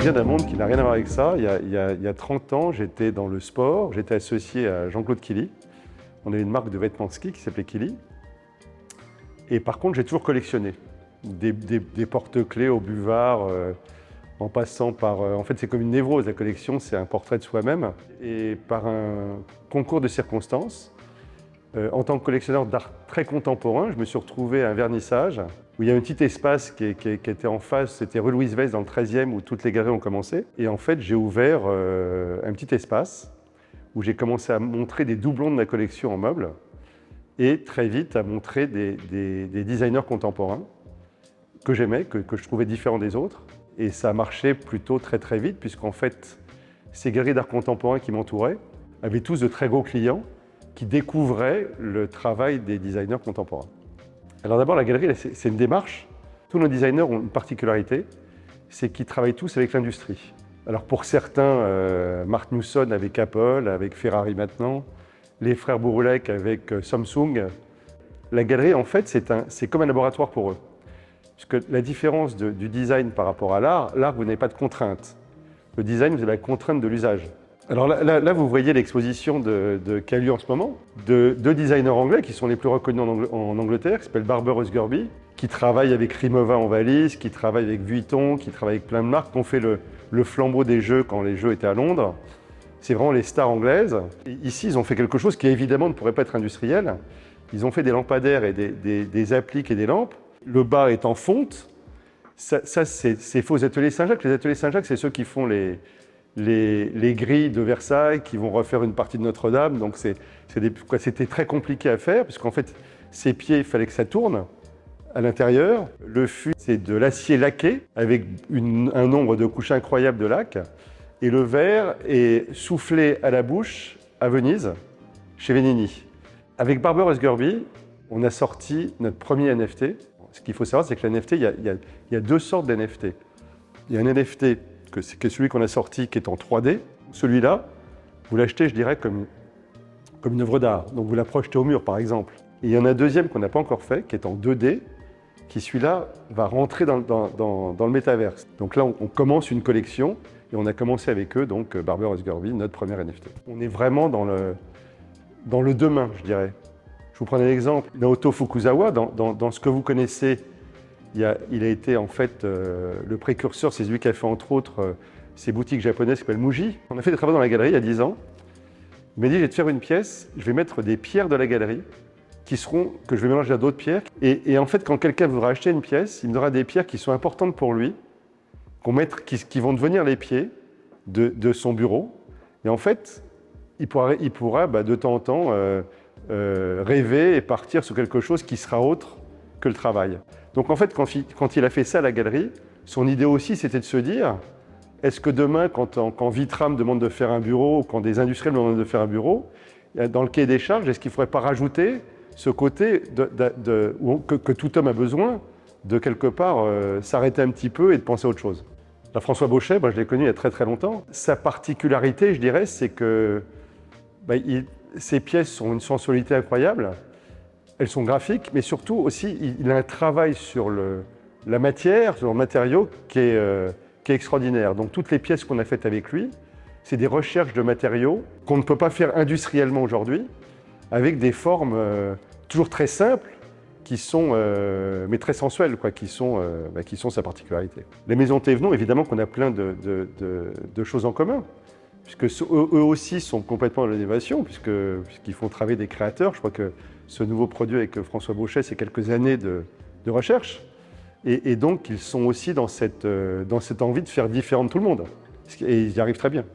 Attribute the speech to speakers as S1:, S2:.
S1: viens d'un monde qui n'a rien à voir avec ça. Il y a 30 ans, j'étais dans le sport, j'étais associé à Jean-Claude Killy. On avait une marque de vêtements de ski qui s'appelait Killy. Et par contre, j'ai toujours collectionné des porte-clés au buvard, en passant par... en fait, c'est comme une névrose, la collection, c'est un portrait de soi-même. Et par un concours de circonstances, en tant que collectionneur d'art très contemporain, je me suis retrouvé à un vernissage où il y a un petit espace qui était en face, c'était rue Louise Weiss dans le 13e où toutes les galeries ont commencé. Et en fait, j'ai ouvert un petit espace où j'ai commencé à montrer des doublons de ma collection en meubles et très vite à montrer des designers contemporains que j'aimais, que je trouvais différents des autres. Et ça a marché plutôt très vite puisqu'en fait, ces galeries d'art contemporain qui m'entouraient avaient tous de très gros clients qui découvraient le travail des designers contemporains. Alors d'abord, la galerie, c'est une démarche. Tous nos designers ont une particularité, c'est qu'ils travaillent tous avec l'industrie. Alors pour certains, Mark Newson avec Apple, avec Ferrari maintenant, les frères Bouroulec avec Samsung. La galerie, en fait, c'est comme un laboratoire pour eux. Parce que la différence du design par rapport à l'art, vous n'avez pas de contrainte. Le design, vous avez la contrainte de l'usage. Alors là, vous voyez l'exposition qui a lieu en ce moment, de deux designers anglais qui sont les plus reconnus en Angleterre, qui s'appellent Barber Usgerby, qui travaillent avec Rimowa en valise, qui travaillent avec Vuitton, qui travaillent avec plein de marques, qui ont fait le flambeau des jeux quand les jeux étaient à Londres. C'est vraiment les stars anglaises. Et ici, ils ont fait quelque chose qui évidemment ne pourrait pas être industriel. Ils ont fait des lampadaires et des appliques et des lampes. Le bas est en fonte. Ça c'est faux ateliers Saint-Jacques. Les ateliers Saint-Jacques, c'est ceux qui font les grilles de Versailles, qui vont refaire une partie de Notre-Dame. Donc c'était très compliqué à faire, puisqu'en fait, ces pieds, il fallait que ça tourne à l'intérieur. Le fût, c'est de l'acier laqué, avec un nombre de couches incroyable de laque. Et le verre est soufflé à la bouche à Venise, chez Venini. Avec Barber Usgerby, on a sorti notre premier NFT. Ce qu'il faut savoir, c'est que l'NFT, il y a deux sortes d'NFT. Il y a un NFT que c'est celui qu'on a sorti qui est en 3D. Celui-là, vous l'achetez, je dirais, comme une œuvre d'art. Donc vous la projetez au mur, par exemple. Et il y en a un deuxième qu'on n'a pas encore fait, qui est en 2D, qui celui-là va rentrer dans le métaverse. Donc là, on commence une collection, et on a commencé avec eux, donc Barber Usgerby, notre premier NFT. On est vraiment dans le demain, je dirais. Je vous prends un exemple, Naoto Fukuzawa, dans ce que vous connaissez, il a été en fait le précurseur, c'est celui qui a fait entre autres ces boutiques japonaises qui s'appellent Muji. On a fait des travaux dans la galerie il y a 10 ans. Il m'a dit, je vais te faire une pièce, je vais mettre des pierres de la galerie que je vais mélanger à d'autres pierres. Et en fait, quand quelqu'un voudra acheter une pièce, il me donnera des pierres qui sont importantes pour lui, qui vont devenir les pieds de son bureau. Et en fait, il pourra de temps en temps rêver et partir sur quelque chose qui sera autre que le travail. Donc en fait, quand il a fait ça à la galerie, son idée aussi, c'était de se dire, est-ce que demain, quand Vitram demande de faire un bureau, ou quand des industriels demandent de faire un bureau, dans le cahier des charges, est-ce qu'il ne faudrait pas rajouter ce côté que tout homme a besoin de quelque part s'arrêter un petit peu et de penser à autre chose. Alors, François Bauchet, moi je l'ai connu il y a très longtemps. Sa particularité, je dirais, c'est que ses pièces ont une sensualité incroyable. Elles sont graphiques, mais surtout aussi, il a un travail sur la matière, sur le matériau qui est extraordinaire. Donc toutes les pièces qu'on a faites avec lui, c'est des recherches de matériaux qu'on ne peut pas faire industriellement aujourd'hui, avec des formes toujours très simples, mais très sensuelles, qui sont sa particularité. Les maisons Thévenot, évidemment qu'on a plein de choses en commun, puisque eux aussi sont complètement dans l'innovation, puisqu'ils font travailler des créateurs. Je crois que ce nouveau produit avec François Bauchet, c'est quelques années de recherche. Et donc, ils sont aussi dans cette envie de faire différent de tout le monde. Et ils y arrivent très bien.